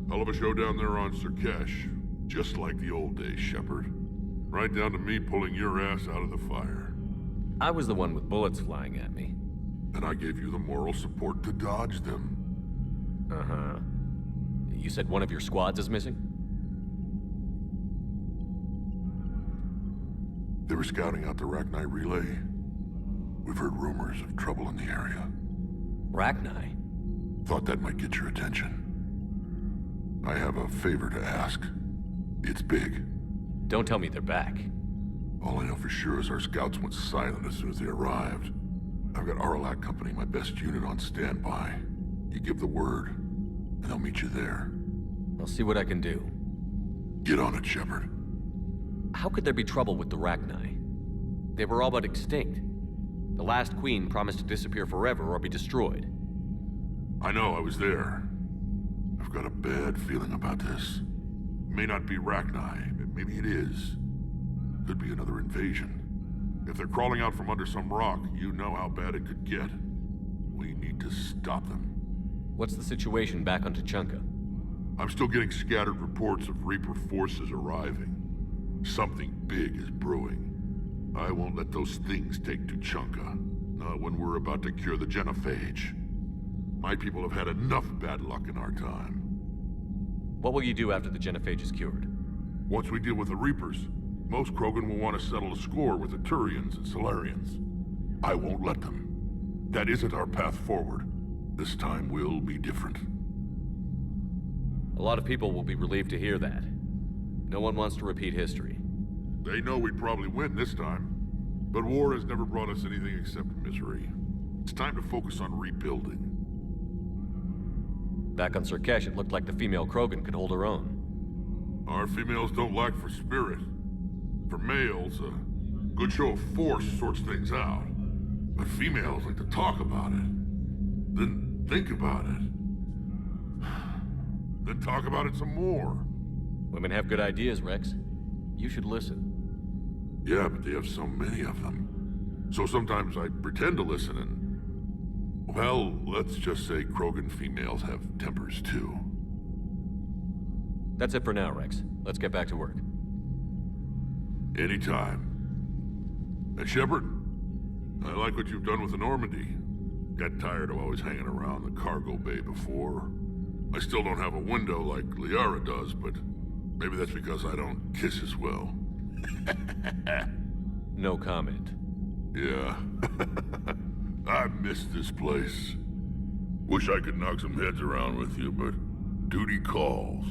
Hell of a show down there on Kirrahe. Just like the old days, Shepard. Right down to me pulling your ass out of the fire. I was the one with bullets flying at me. And I gave you the moral support to dodge them. Uh-huh. You said one of your squads is missing? They were scouting out the Rachni relay. We've heard rumors of trouble in the area. Rachni? Thought that might get your attention. I have a favor to ask. It's big. Don't tell me they're back. All I know for sure is our scouts went silent as soon as they arrived. I've got Aralac Company, my best unit, on standby. You give the word, and they'll meet you there. I'll see what I can do. Get on it, Shepard. How could there be trouble with the Rachni? They were all but extinct. The last queen promised to disappear forever or be destroyed. I know, I was there. I've got a bad feeling about this. It may not be Rachni, but maybe it is. Could be another invasion. If they're crawling out from under some rock, you know how bad it could get. We need to stop them. What's the situation back on Tuchanka? I'm still getting scattered reports of Reaper forces arriving. Something big is brewing. I won't let those things take Tuchanka. Not when we're about to cure the F.I.S.H. My people have had enough bad luck in our time. What will you do after the F.I.S.H is cured? Once we deal with the Reapers, most Krogan will want to settle a score with the Turians and Salarians. I won't let them. That isn't our path forward. This time will be different. A lot of people will be relieved to hear that. No one wants to repeat history. They know we'd probably win this time. But war has never brought us anything except misery. It's time to focus on rebuilding. Back on Kirrahe, it looked like the female Krogan could hold her own. Our females don't lack for spirit. For males, a good show of force sorts things out. But females like to talk about it. Then think about it. Then talk about it some more. Women have good ideas, Rex. You should listen. Yeah, but they have so many of them. So sometimes I pretend to listen and... Well, let's just say Krogan females have tempers too. That's it for now, Rex. Let's get back to work. Anytime. And Shepard, I like what you've done with the Normandy. Got tired of always hanging around the cargo bay before. I still don't have a window like Liara does, but maybe that's because I don't kiss as well. No comment. Yeah. I miss this place. Wish I could knock some heads around with you, but duty calls.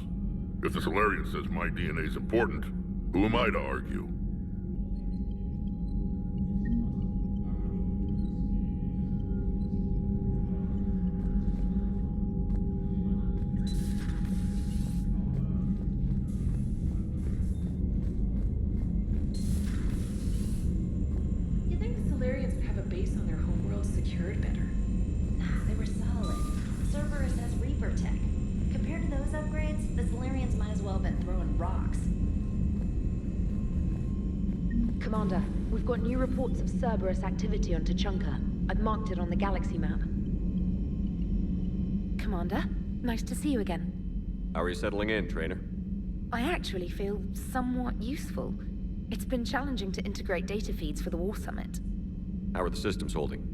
If the Salarian says my DNA's important, who am I to argue? You'd think the Salarians would have a base on their homeworld secured better. They were solid. Cerberus has Reaper tech. Compared to those upgrades, the Salarians might as well have been throwing rocks. Commander, we've got new reports of Cerberus activity on Tuchanka. I've marked it on the galaxy map. Commander, nice to see you again. How are you settling in, Trainer? I actually feel somewhat useful. It's been challenging to integrate data feeds for the War Summit. How are the systems holding?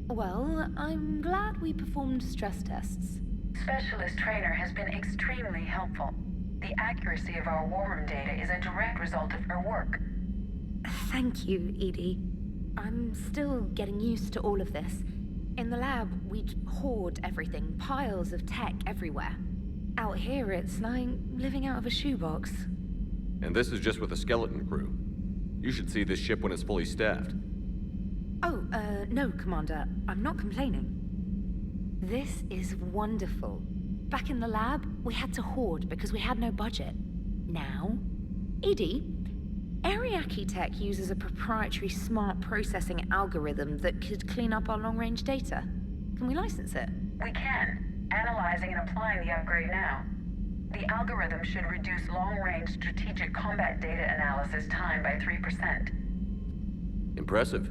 Well, I'm glad we performed stress tests. Specialist Trainer has been extremely helpful. The accuracy of our war room data is a direct result of her work. Thank you, Edie. I'm still getting used to all of this. In the lab, we'd hoard everything, piles of tech everywhere. Out here, it's like living out of a shoebox. And this is just with a skeleton crew. You should see this ship when it's fully staffed. Oh, no, Commander. I'm not complaining. This is wonderful. Back in the lab, we had to hoard because we had no budget. Now, Edie, Ariake Tech uses a proprietary smart processing algorithm that could clean up our long-range data. Can we license it? We can. Analyzing and applying the upgrade now. The algorithm should reduce long-range strategic combat data analysis time by 3%. Impressive.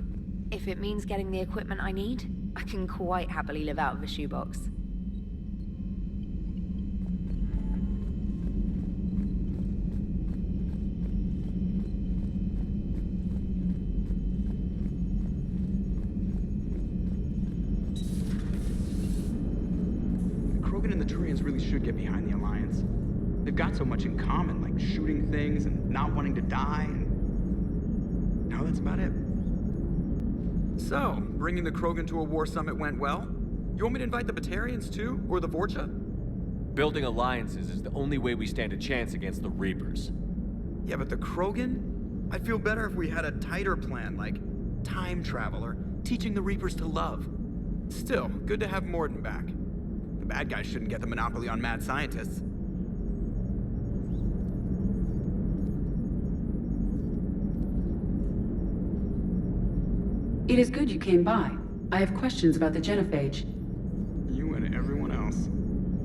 If it means getting the equipment I need, I can quite happily live out of a shoebox. Salarians really should get behind the Alliance. They've got so much in common, like shooting things and not wanting to die, and... no, that's about it. So, bringing the Krogan to a war summit went well? You want me to invite the Batarians too? Or the Vorcha? Building alliances is the only way we stand a chance against the Reapers. Yeah, but the Krogan? I'd feel better if we had a tighter plan, like time travel or teaching the Reapers to love. Still, good to have Morden back. The bad guys shouldn't get the monopoly on mad scientists. It is good you came by. I have questions about the genophage. You and everyone else.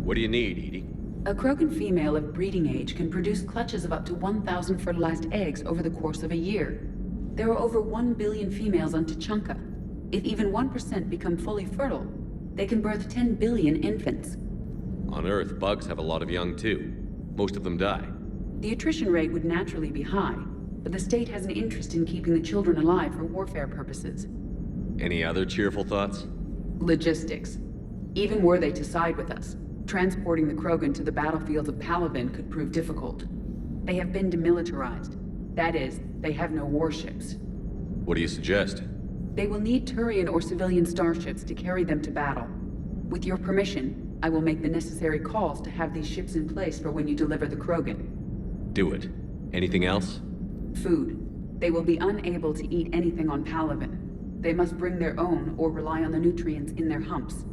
What do you need, Edie? A Krogan female of breeding age can produce clutches of up to 1,000 fertilized eggs over the course of a year. There are over 1 billion females on Tuchanka. If even 1% become fully fertile, they can birth 10 billion infants. On Earth, bugs have a lot of young too. Most of them die. The attrition rate would naturally be high, but the state has an interest in keeping the children alive for warfare purposes. Any other cheerful thoughts? Logistics. Even were they to side with us, transporting the Krogan to the battlefields of Palaven could prove difficult. They have been demilitarized. That is, they have no warships. What do you suggest? They will need Turian or civilian starships to carry them to battle. With your permission, I will make the necessary calls to have these ships in place for when you deliver the Krogan. Do it. Anything else? Food. They will be unable to eat anything on Palaven. They must bring their own or rely on the nutrients in their humps.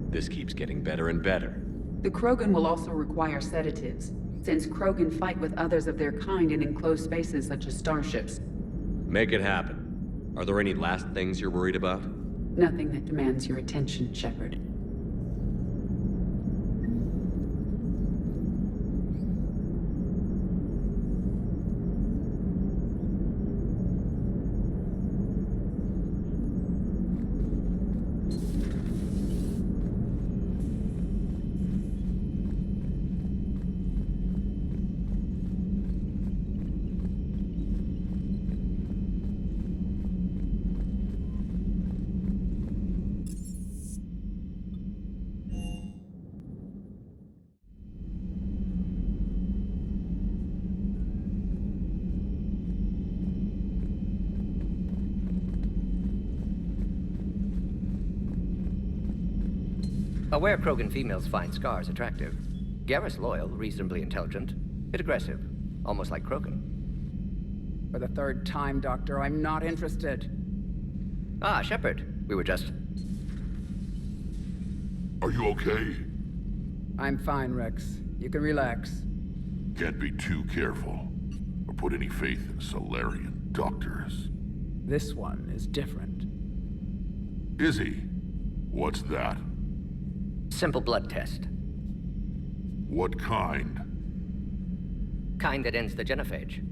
This keeps getting better and better. The Krogan will also require sedatives, since Krogan fight with others of their kind in enclosed spaces such as starships. Make it happen. Are there any last things you're worried about? Nothing that demands your attention, Shepard. Aware Krogan females find scars attractive. Garrus loyal, reasonably intelligent, bit aggressive, almost like Krogan. For the third time, Doctor, I'm not interested. Ah, Shepard, we were just... Are you okay? I'm fine, Rex. You can relax. Can't be too careful, or put any faith in Salarian doctors. This one is different. Is he? What's that? Simple blood test. What kind? Kind that ends the genophage.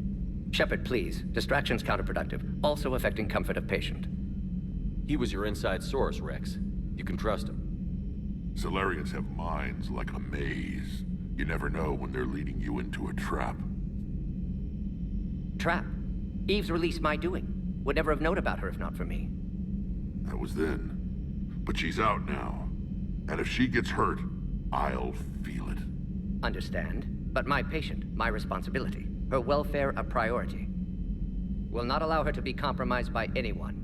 Shepard, please. Distraction's counterproductive, also affecting comfort of patient. He was your inside source, Rex. You can trust him. Salarians have minds like a maze. You never know when they're leading you into a trap. Trap? Eve's release my doing. Would never have known about her if not for me. That was then. But she's out now. And if she gets hurt, I'll feel it. Understand. But my patient, my responsibility. Her welfare a priority. Will not allow her to be compromised by anyone.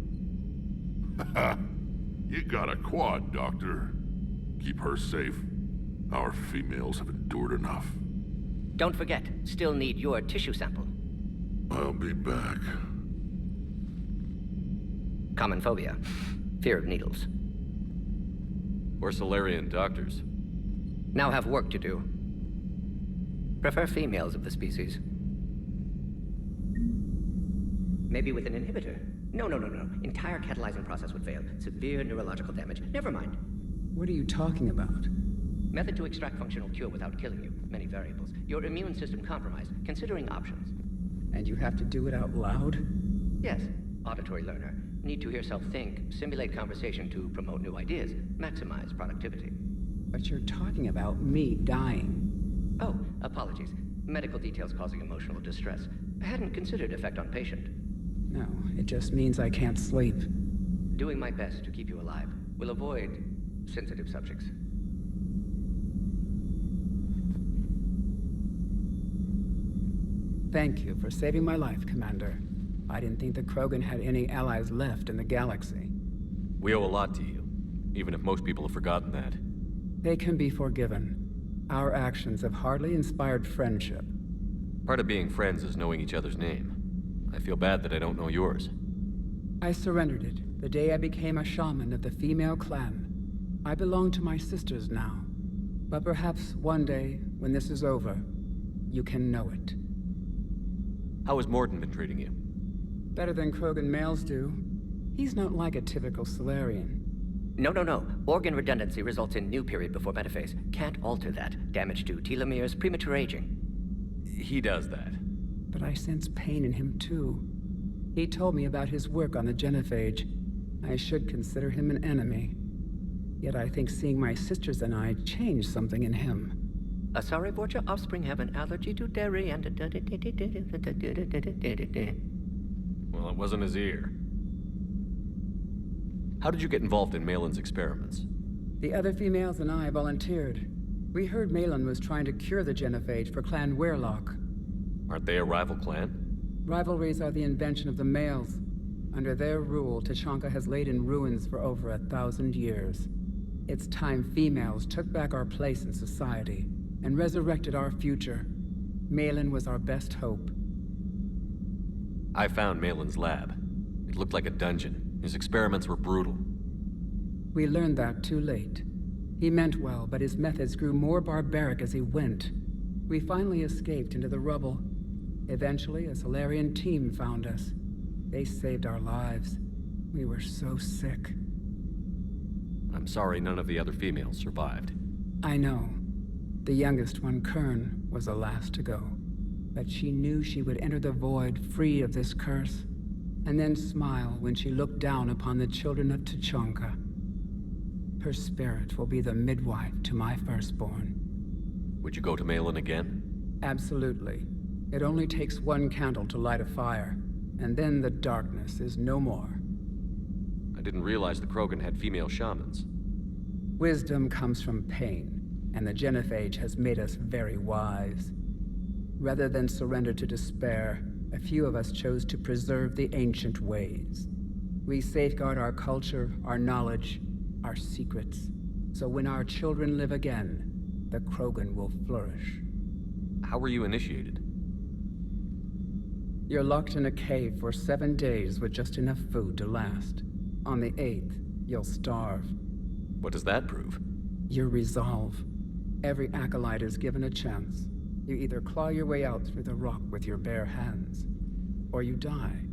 You got a quad, Doctor. Keep her safe. Our females have endured enough. Don't forget, still need your tissue sample. I'll be back. Common phobia. Fear of needles. Or Salarian doctors. Now have work to do. Prefer females of the species. Maybe with an inhibitor. No. Entire catalyzing process would fail. Severe neurological damage. Never mind. What are you talking about? Method to extract functional cure without killing you. Many variables. Your immune system compromised. Considering options. And you have to do it out loud? Yes. Auditory learner. Need to hear self think, simulate conversation to promote new ideas, maximize productivity. But you're talking about me dying. Oh, apologies. Medical details causing emotional distress. I hadn't considered effect on patient. No, it just means I can't sleep. Doing my best to keep you alive. Will avoid sensitive subjects. Thank you for saving my life, Commander. I didn't think the Krogan had any allies left in the galaxy. We owe a lot to you, even if most people have forgotten that. They can be forgiven. Our actions have hardly inspired friendship. Part of being friends is knowing each other's name. I feel bad that I don't know yours. I surrendered it the day I became a shaman of the female clan. I belong to my sisters now. But perhaps one day, when this is over, you can know it. How has Morden been treating you? Better than Krogan males do. He's not like a typical Salarian. No. Organ redundancy results in new period before metaphase. Can't alter that. Damage to telomeres, premature aging. He does that. But I sense pain in him too. He told me about his work on the genophage. I should consider him an enemy. Yet I think seeing my sisters and I changed something in him. Sorry, Vorcha offspring have an allergy to dairy and... Well, it wasn't his ear. How did you get involved in Malin's experiments? The other females and I volunteered. We heard Malin was trying to cure the genophage for Clan Weirlock. Aren't they a rival clan? Rivalries are the invention of the males. Under their rule, Tuchanka has laid in ruins for over 1,000 years. It's time females took back our place in society and resurrected our future. Malin was our best hope. I found Malin's lab. It looked like a dungeon. His experiments were brutal. We learned that too late. He meant well, but his methods grew more barbaric as he went. We finally escaped into the rubble. Eventually, a Salarian team found us. They saved our lives. We were so sick. I'm sorry none of the other females survived. I know. The youngest one, Kern, was the last to go. But she knew she would enter the void free of this curse, and then smile when she looked down upon the children of Tuchanka. Her spirit will be the midwife to my firstborn. Would you go to Malin again? Absolutely. It only takes one candle to light a fire, and then the darkness is no more. I didn't realize the Krogan had female shamans. Wisdom comes from pain, and the genophage has made us very wise. Rather than surrender to despair, a few of us chose to preserve the ancient ways. We safeguard our culture, our knowledge, our secrets, so when our children live again, the Krogan will flourish. How were you initiated? You're locked in a cave for 7 days with just enough food to last. On the 8th, you'll starve. What does that prove? Your resolve. Every acolyte is given a chance. You either claw your way out through the rock with your bare hands, or you die.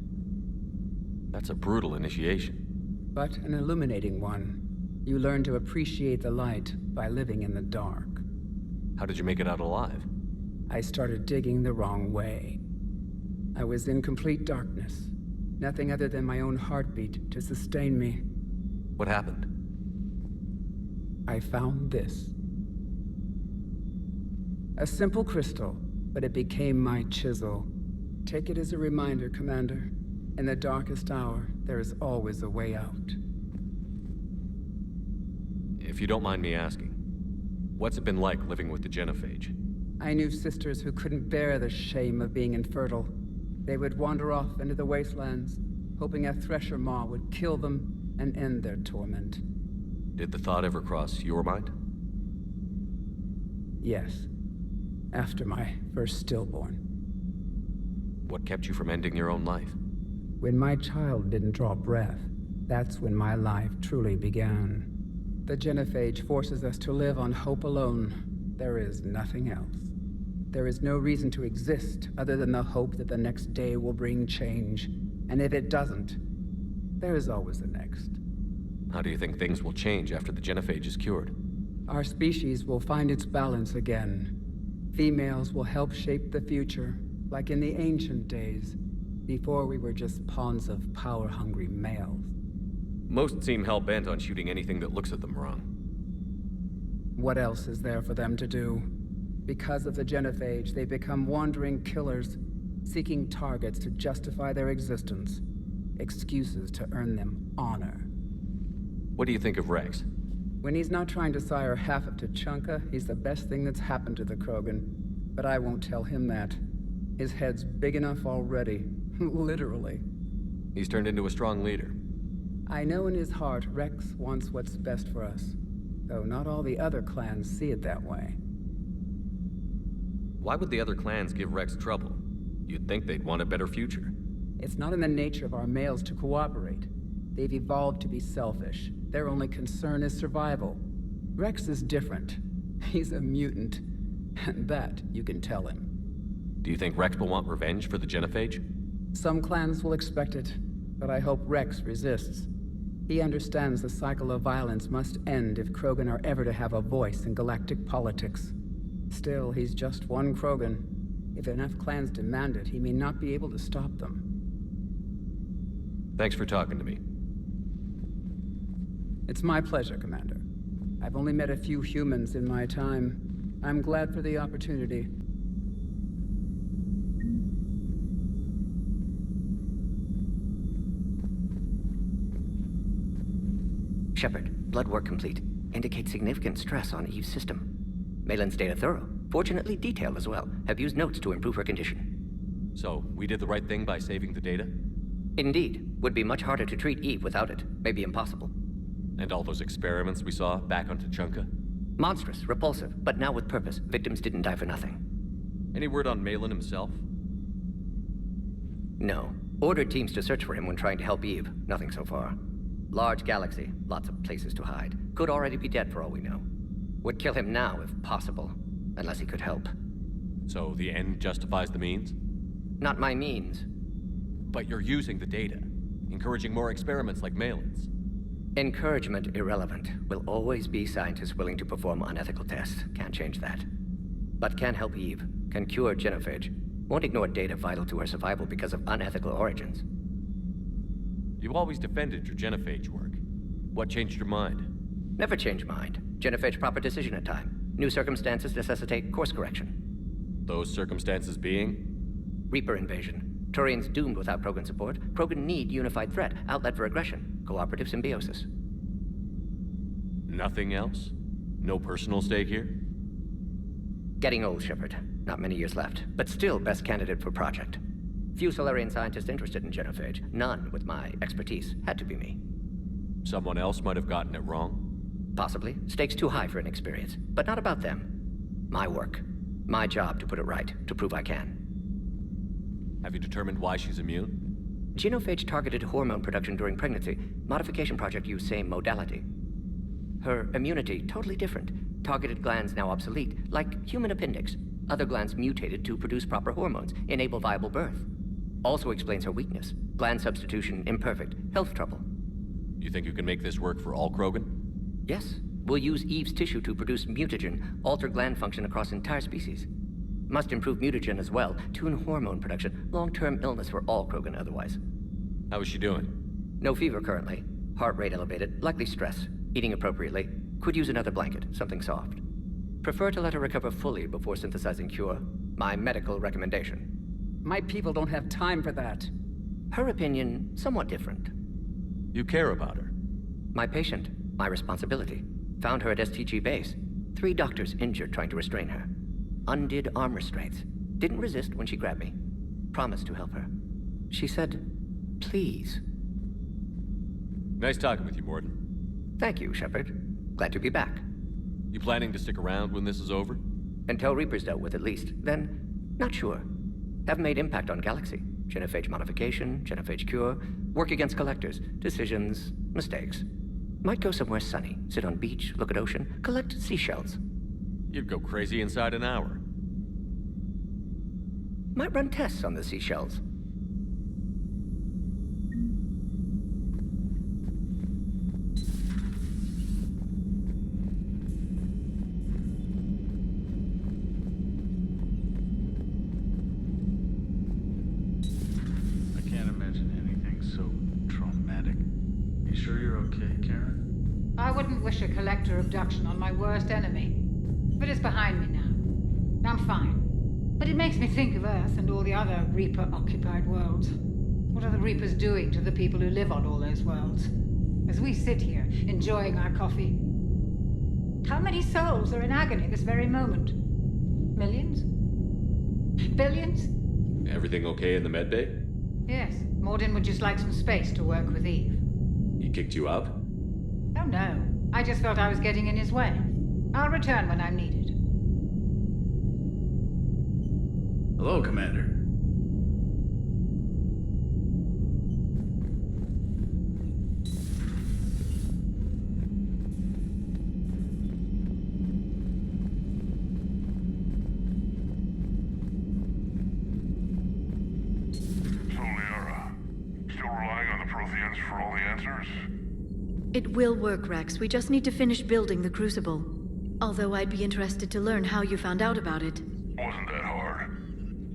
That's a brutal initiation. But an illuminating one. You learn to appreciate the light by living in the dark. How did you make it out alive? I started digging the wrong way. I was in complete darkness. Nothing other than my own heartbeat to sustain me. What happened? I found this. A simple crystal, but it became my chisel. Take it as a reminder, Commander. In the darkest hour, there is always a way out. If you don't mind me asking, what's it been like living with the genophage? I knew sisters who couldn't bear the shame of being infertile. They would wander off into the wastelands, hoping a thresher maw would kill them and end their torment. Did the thought ever cross your mind? Yes. After my first stillborn. What kept you from ending your own life? When my child didn't draw breath, that's when my life truly began. The genophage forces us to live on hope alone. There is nothing else. There is no reason to exist other than the hope that the next day will bring change. And if it doesn't, there is always the next. How do you think things will change after the genophage is cured? Our species will find its balance again. Females will help shape the future, like in the ancient days, before we were just pawns of power-hungry males. Most seem hell-bent on shooting anything that looks at them wrong. What else is there for them to do? Because of the genophage, they become wandering killers, seeking targets to justify their existence, excuses to earn them honor. What do you think of Rex? When he's not trying to sire half of Tuchanka, he's the best thing that's happened to the Krogan. But I won't tell him that. His head's big enough already. Literally. He's turned into a strong leader. I know in his heart Rex wants what's best for us. Though not all the other clans see it that way. Why would the other clans give Rex trouble? You'd think they'd want a better future. It's not in the nature of our males to cooperate. They've evolved to be selfish. Their only concern is survival. Rex is different. He's a mutant. And that you can tell him. Do you think Rex will want revenge for the Genophage? Some clans will expect it, but I hope Rex resists. He understands the cycle of violence must end if Krogan are ever to have a voice in galactic politics. Still, he's just one Krogan. If enough clans demand it, he may not be able to stop them. Thanks for talking to me. It's my pleasure, Commander. I've only met a few humans in my time. I'm glad for the opportunity. Shepard, blood work complete. Indicates significant stress on Eve's system. Malin's data thorough. Fortunately detailed as well. Have used notes to improve her condition. So, we did the right thing by saving the data? Indeed. Would be much harder to treat Eve without it. Maybe impossible. And all those experiments we saw back on Tuchanka? Monstrous, repulsive, but now with purpose. Victims didn't die for nothing. Any word on Malin himself? No. Ordered teams to search for him when trying to help Eve. Nothing so far. Large galaxy, lots of places to hide. Could already be dead for all we know. Would kill him now if possible, unless he could help. So the end justifies the means? Not my means. But you're using the data, encouraging more experiments like Malin's. Encouragement irrelevant. Will always be scientists willing to perform unethical tests. Can't change that. But can help Eve. Can cure Genophage. Won't ignore data vital to her survival because of unethical origins. You've always defended your Genophage work. What changed your mind? Never change mind. Genophage proper decision at time. New circumstances necessitate course correction. Those circumstances being? Reaper invasion. Turians doomed without Krogan support. Krogan need unified threat, outlet for aggression, cooperative symbiosis. Nothing else? No personal stake here? Getting old, Shepard. Not many years left, but still best candidate for project. Few Salarian scientists interested in Genophage. None with my expertise. Had to be me. Someone else might have gotten it wrong? Possibly. Stakes too high for inexperience. But not about them. My work. My job to put it right, to prove I can. Have you determined why she's immune? Genophage targeted hormone production during pregnancy. Modification project used same modality. Her immunity, totally different. Targeted glands now obsolete, like human appendix. Other glands mutated to produce proper hormones, enable viable birth. Also explains her weakness. Gland substitution imperfect. Health trouble. You think you can make this work for all Krogan? Yes. We'll use Eve's tissue to produce mutagen, alter gland function across entire species. Must improve mutagen as well, tune hormone production, long-term illness for all Krogan otherwise. How is she doing? No fever currently. Heart rate elevated, likely stress. Eating appropriately. Could use another blanket, something soft. Prefer to let her recover fully before synthesizing cure. My medical recommendation. My people don't have time for that. Her opinion, somewhat different. You care about her? My patient, my responsibility. Found her at STG base. 3 doctors injured trying to restrain her. Undid arm restraints. Didn't resist when she grabbed me. Promised to help her. She said, please. Nice talking with you, Morden. Thank you, Shepard. Glad to be back. You planning to stick around when this is over? Until Reaper's dealt with at least. Then, not sure. Haven't made impact on Galaxy. Genophage modification, Genophage cure, work against collectors, decisions, mistakes. Might go somewhere sunny, sit on beach, look at ocean, collect seashells. You'd go crazy inside an hour. Might run tests on the seashells. I can't imagine anything so traumatic. You sure you're okay, Karen? I wouldn't wish a collector abduction on my worst enemy. But it's behind me now. I'm fine. But it makes me think of Earth and all the other Reaper-occupied worlds. What are the Reapers doing to the people who live on all those worlds? As we sit here, enjoying our coffee. How many souls are in agony this very moment? Millions? Billions? Everything okay in the medbay? Yes, Mordin would just like some space to work with Eve. He kicked you out? Oh no, I just felt I was getting in his way. I'll return when I'm needed. Hello, Commander. It will work, Rex. We just need to finish building the Crucible. Although I'd be interested to learn how you found out about it. Wasn't that hard.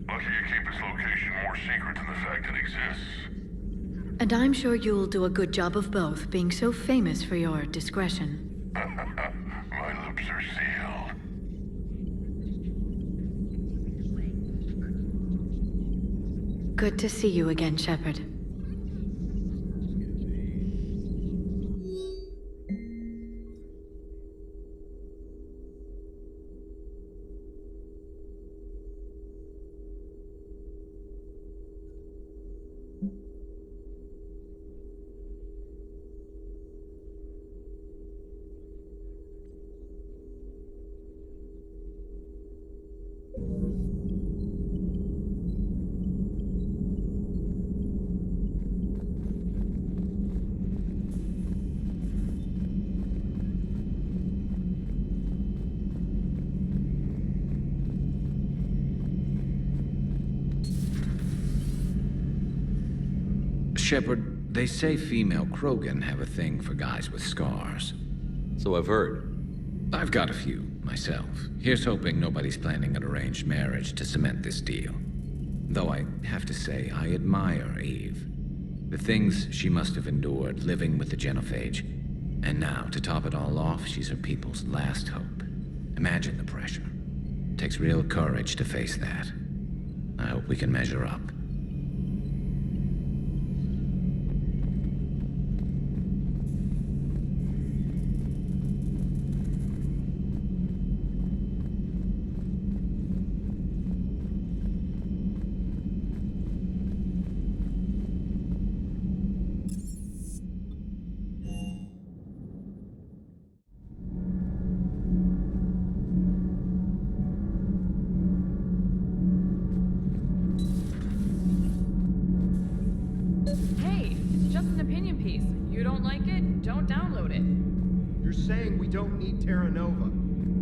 Lucky you keep its location more secret than the fact it exists. And I'm sure you'll do a good job of both, being so famous for your discretion. My lips are sealed. Good to see you again, Shepard. Shepard, they say female Krogan have a thing for guys with scars. So I've heard. I've got a few, myself. Here's hoping nobody's planning an arranged marriage to cement this deal. Though I have to say, I admire Eve. The things she must have endured living with the Genophage. And now, to top it all off, she's her people's last hope. Imagine the pressure. It takes real courage to face that. I hope we can measure up.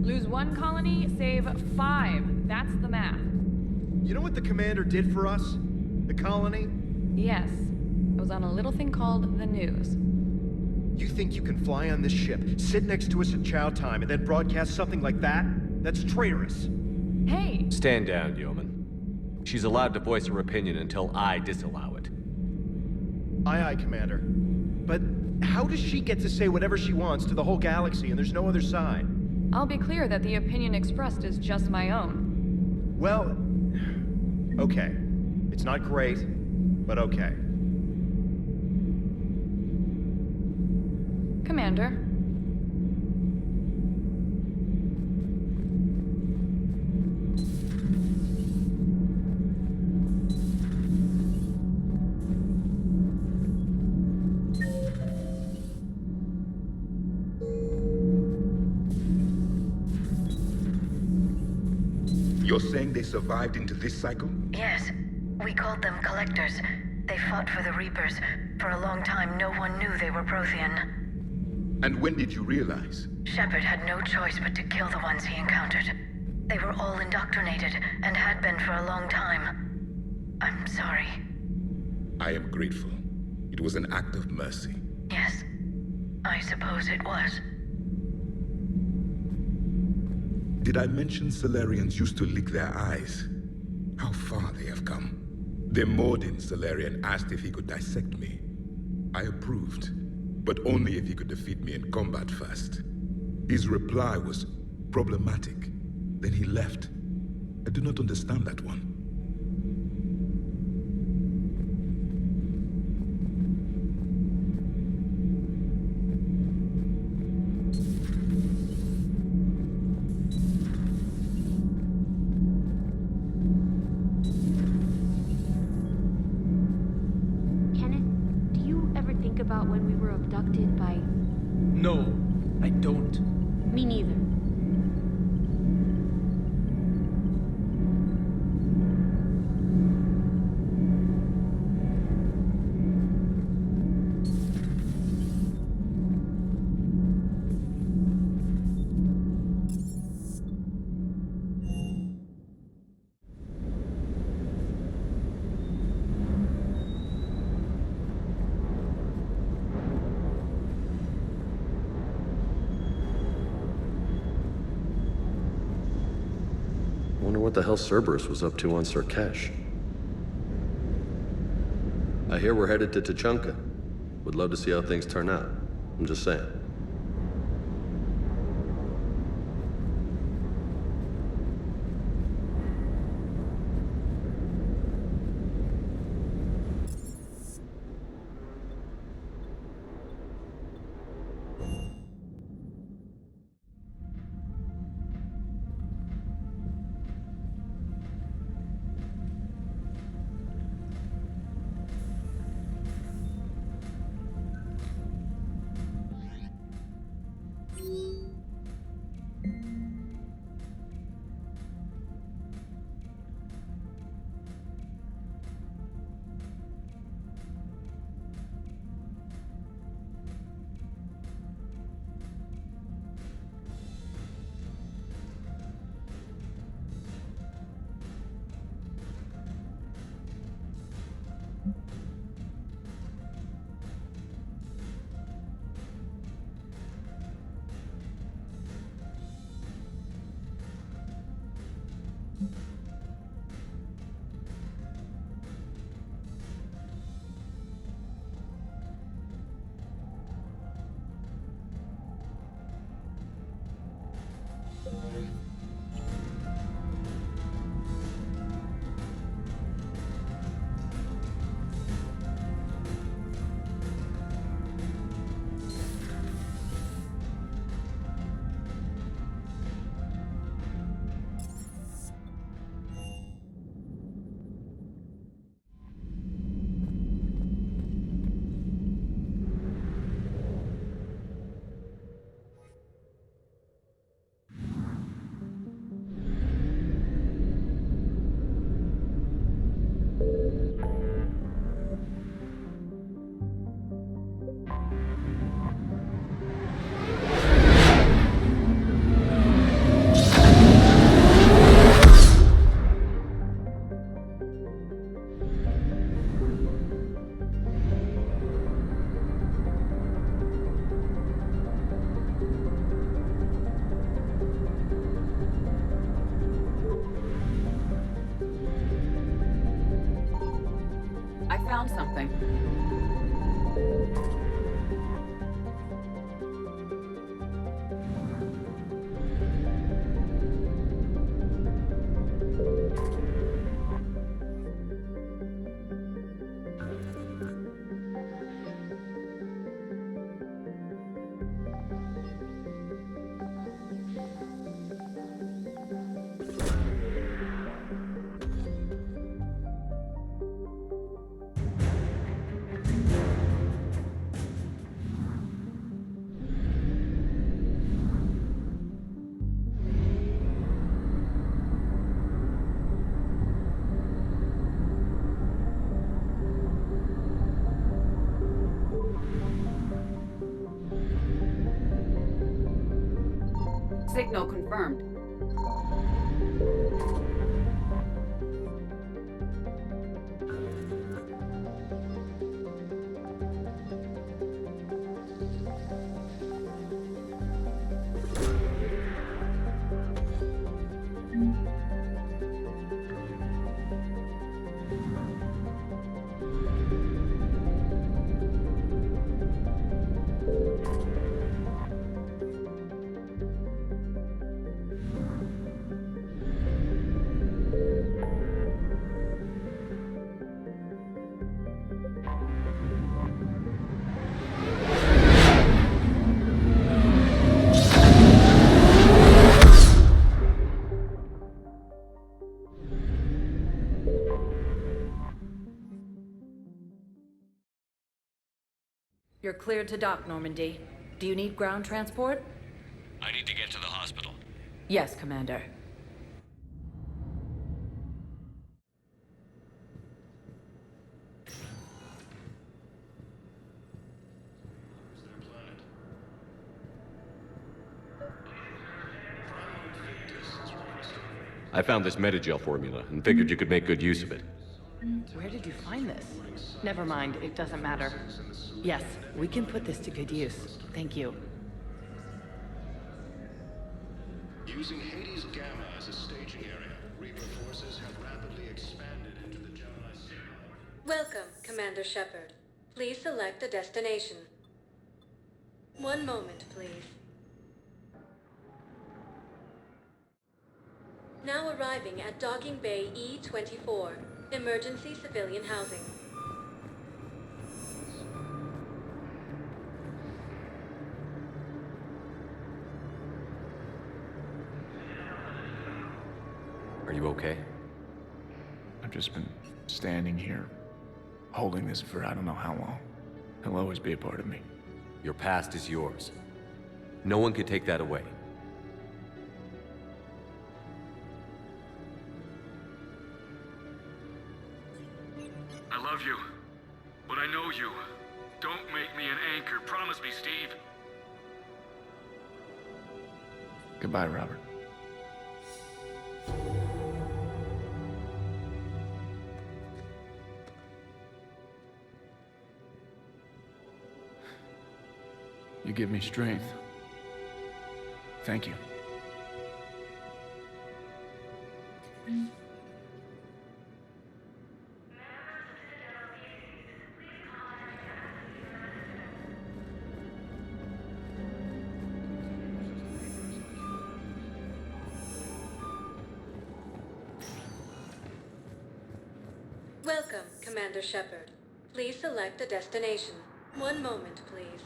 Lose one colony, save 5. That's the math. You know what the commander did for us? The colony? Yes. It was on a little thing called the news. You think you can fly on this ship, sit next to us at chow time, and then broadcast something like that? That's traitorous. Hey! Stand down, yeoman. She's allowed to voice her opinion until I disallow it. Aye, aye, Commander. But how does she get to say whatever she wants to the whole galaxy and there's no other side? I'll be clear that the opinion expressed is just my own. Well, okay. It's not great, but okay. Commander. You're saying they survived into this cycle? Yes. We called them Collectors. They fought for the Reapers. For a long time, no one knew they were Prothean. And when did you realize? Shepard had no choice but to kill the ones he encountered. They were all indoctrinated, and had been for a long time. I'm sorry. I am grateful. It was an act of mercy. Yes. I suppose it was. Did I mention Salarians used to lick their eyes? How far they have come. The Mordin Salarian asked if he could dissect me. I approved, but only if he could defeat me in combat first. His reply was problematic. Then he left. I do not understand that one. abducted by... No, I don't. Me neither. What the hell Cerberus was up to on Kirrahe. I hear we're headed to Tuchanka. Would love to see how things turn out. I'm just saying. Something. Signal confirmed. You're cleared to dock, Normandy. Do you need ground transport? I need to get to the hospital. Yes, Commander. I found this metagel formula and figured you could make good use of it. Where did you find this? Never mind, it doesn't matter. Yes, we can put this to good use. Thank you. Using Hades Gamma as a staging area, Reaper forces have rapidly expanded into the Gemini Sigma. Welcome, Commander Shepard. Please select a destination. One moment, please. Now arriving at Docking Bay E-24, emergency civilian housing. Are you okay? I've just been standing here, holding this for I don't know how long. It'll always be a part of me. Your past is yours. No one can take that away. I love you, but I know you. Don't make me an anchor. Promise me, Steve. Goodbye, Robert. You give me strength. Thank you. Welcome, Commander Shepard. Please select a destination. One moment, please.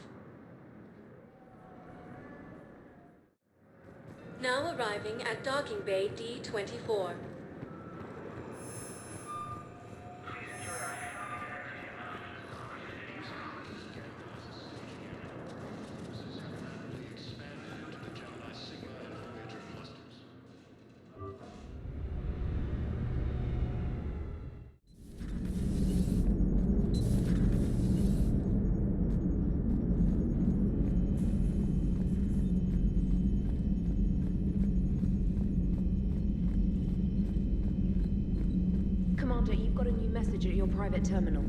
Now arriving at Docking Bay D-24. Commander, you've got a new message at your private terminal.